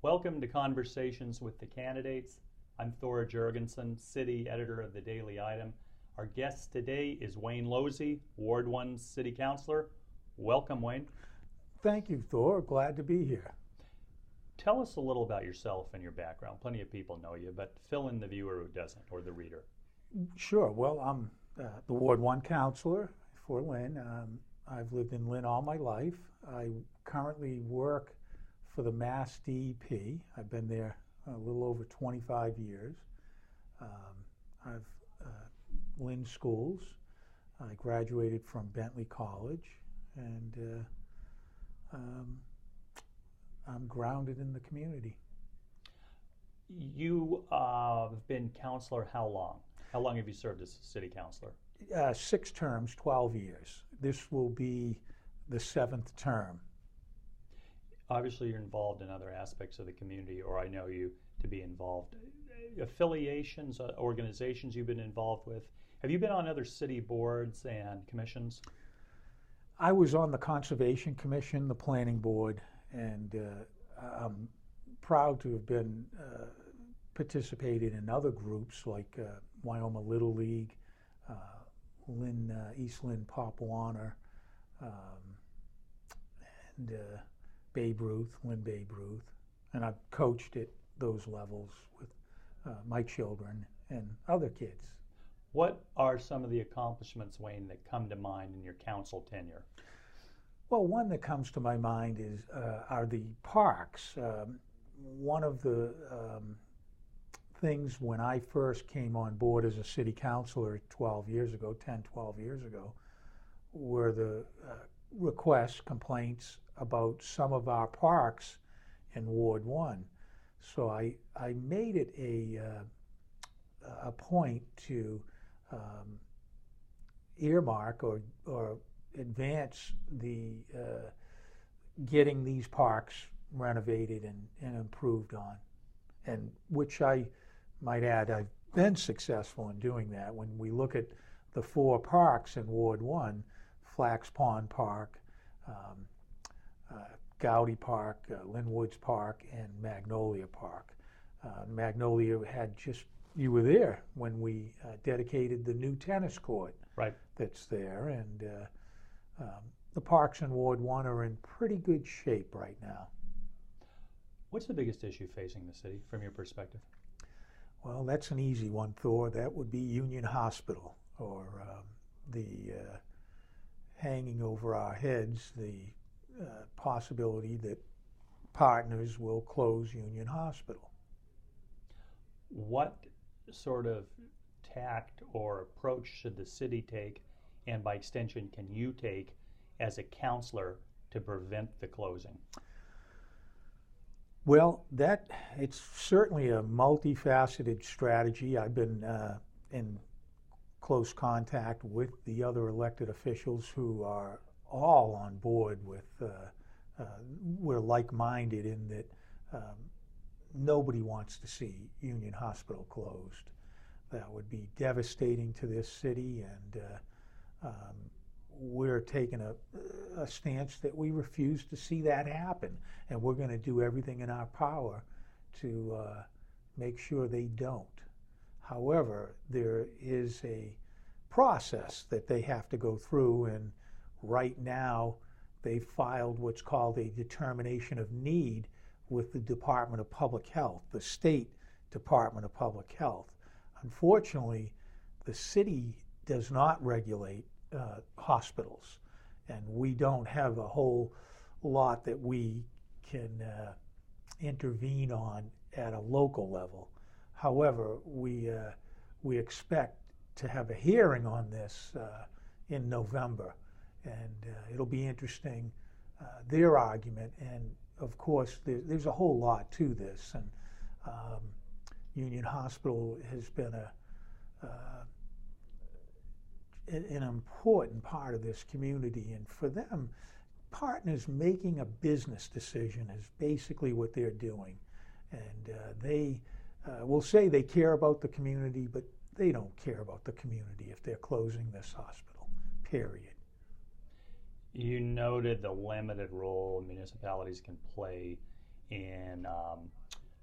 Welcome to Conversations with the Candidates. I'm Thor Jourgensen, City Editor of the Daily Item. Our guest today is Wayne Lozzi, Ward 1 City Councilor. Welcome, Wayne. Thank you, Thor. Glad to be here. Tell us a little about yourself and your background. Plenty of people know you, but fill in the viewer who doesn't, or the reader. Sure. Well, I'm the Ward 1 Councilor for Lynn. I've lived in Lynn all my life. I currently work for the Mass DEP. I've been there a little over 25 years. I've Lynn schools. I graduated from Bentley College, and I'm grounded in the community. You have been councilor how long? How long have you served as city councilor? 6 terms, 12 years. This will be the 7th term. Obviously, you're involved in other aspects of the community, or I know you to be involved. Affiliations, organizations you've been involved with. Have you been on other city boards and commissions? I was on the Conservation Commission, the Planning Board, and I'm proud to have been participated in other groups like Wyoming Little League, East Lynn Papuana, and Babe Ruth, Lynn Babe Ruth, and I've coached at those levels with my children and other kids. What are some of the accomplishments, Wayne, that come to mind in your council tenure? Well, one that comes to my mind are the parks. One of the things when I first came on board as a city councilor 12 years ago, were the requests, complaints about some of our parks in Ward 1. So I made it a point to earmark or advance the getting these parks renovated and improved on, and which I might add I've been successful in doing that. When we look at the 4 parks in Ward 1, Flax Pond Park, Gowdy Park, Lynn Woods Park, and Magnolia Park. Magnolia had you were there when we dedicated the new tennis court that's there, and the parks in Ward 1 are in pretty good shape right now. What's the biggest issue facing the city from your perspective? Well, that's an easy one, Thor. That would be Union Hospital, or the hanging over our heads, the possibility that partners will close Union Hospital. What sort of tact or approach should the city take, and by extension can you take as a councilor to prevent the closing? Well, it's certainly a multifaceted strategy. I've been in close contact with the other elected officials who are all on board with, we're like-minded in that nobody wants to see Union Hospital closed. That would be devastating to this city, and we're taking a stance that we refuse to see that happen, and we're going to do everything in our power to make sure they don't. However, there is a process that they have to go through, and right now they filed what's called a determination of need with the Department of Public Health, the State Department of Public Health. Unfortunately, the city does not regulate hospitals, and we don't have a whole lot that we can intervene on at a local level. However, we expect to have a hearing on this in November, and it'll be interesting, their argument, and of course there's a whole lot to this, and Union Hospital has been an important part of this community, and for them, partners making a business decision is basically what they're doing, and they will say they care about the community, but they don't care about the community if they're closing this hospital, period. You noted the limited role municipalities can play in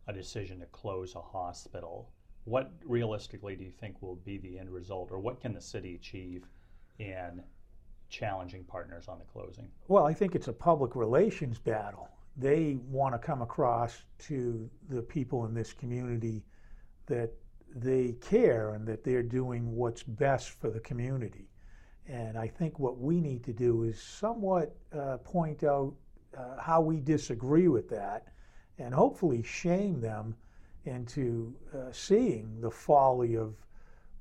a decision to close a hospital. What realistically do you think will be the end result, or what can the city achieve in challenging partners on the closing? Well, I think it's a public relations battle. They want to come across to the people in this community that they care and that they're doing what's best for the community. And I think what we need to do is somewhat point out how we disagree with that, and hopefully shame them into seeing the folly of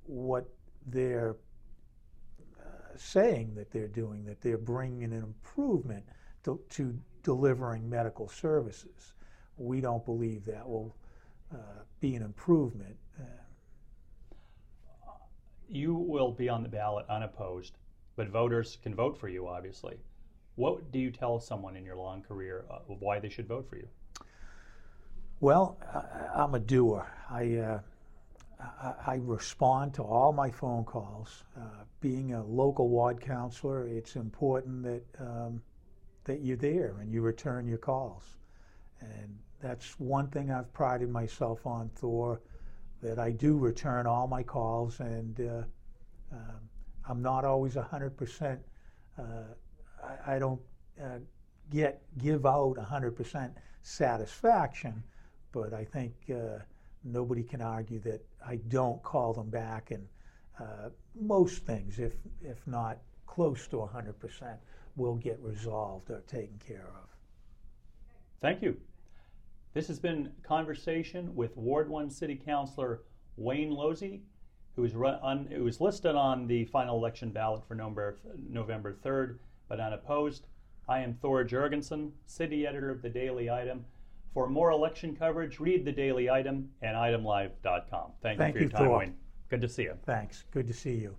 what they're saying that they're doing, that they're bringing an improvement to delivering medical services. We don't believe that will be an improvement. You will be on the ballot unopposed, but voters can vote for you, obviously. What do you tell someone in your long career of why they should vote for you? Well, I'm a doer. I respond to all my phone calls. Being a local ward councilor, it's important that you're there and you return your calls. And that's one thing I've prided myself on, Thor, that I do return all my calls, and I'm not always 100%. I don't give out 100% satisfaction, but I think nobody can argue that I don't call them back, and most things, if not close to 100%, will get resolved or taken care of. Thank you. This has been Conversation with Ward 1 City Councilor Wayne Lozzi, who is listed on the final election ballot for November 3rd, but unopposed. I am Thor Jourgensen, City Editor of The Daily Item. For more election coverage, read The Daily Item and itemlive.com. Thank you for your time, Thor. Wayne. Good to see you. Thanks. Good to see you.